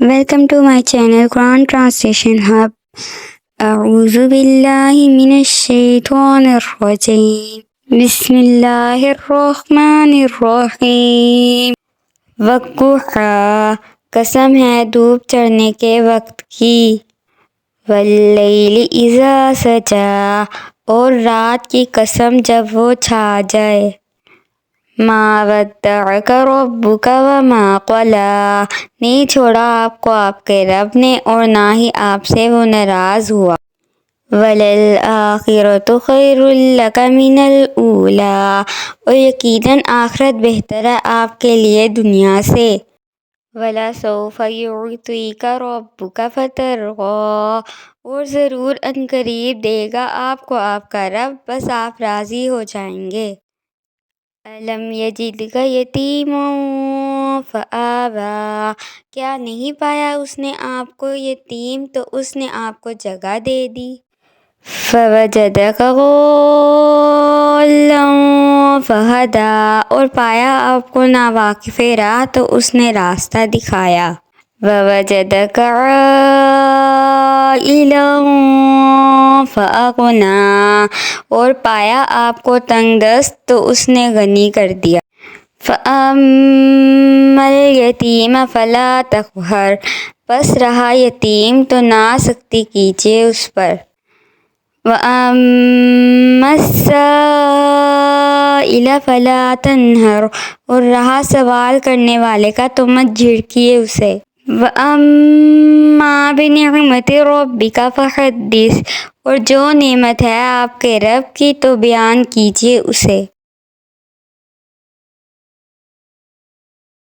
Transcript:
Welcome to my channel Quran Translation Hub. أعوذ بالله من الشيطان الرجيم. بسم الله الرحمن الرحیم. والضحیٰ، قسم ہے دھوپ چڑھنے کے وقت کی. واللیل اذا سجا، اور رات کی قسم جب وہ چھا جائے. ما ودعک ربک وما قلی، نہیں چھوڑا آپ کو آپ کے رب نے اور نہ ہی آپ سے وہ ناراض ہوا. وللآخرۃ خیر لک من الأولی، اور یقیناً آخرت بہتر ہے آپ کے لیے دنیا سے. وَلَسَوْفَ يُعْطِيكَ رَبُّكَ فَتَرْضَىٰ، اور ضرور عنقریب دے گا آپ کو آپ کا رب، بس آپ راضی ہو جائیں گے. أَلَمْ يَجِدْكَ يَتِيمًا فَآوَىٰ، کیا نہیں پایا اس نے آپ کو یتیم تو اس نے آپ کو جگہ دے دی. فَوَجَدَكَ ضَالًّا فَهَدَىٰ، اور پایا آپ کو ناواقف راہ تو اس نے راستہ دکھایا. وَوَجَدَكَ عَائِلًا فَأَغْنَىٰ، اور پایا آپ کو تنگ دست تو اس نے غنی کر دیا. فَأَمَّا الْيَتِيمَ فَلَا تَقْهَرْ، پس رہا یتیم تو نہ سختی کیجیے اس پر. وَأَمَّا السَّائِلَ فَلَا تَنْهَرْ، اور رہا سوال کرنے والے کا تو مت جھڑکیے اسے. وَأَمَّا بِنِعْمَتِ رَبِّكَ فَحَدِّثْ، اور جو نعمت ہے آپ کے رب کی تو بیان کیجیے اسے.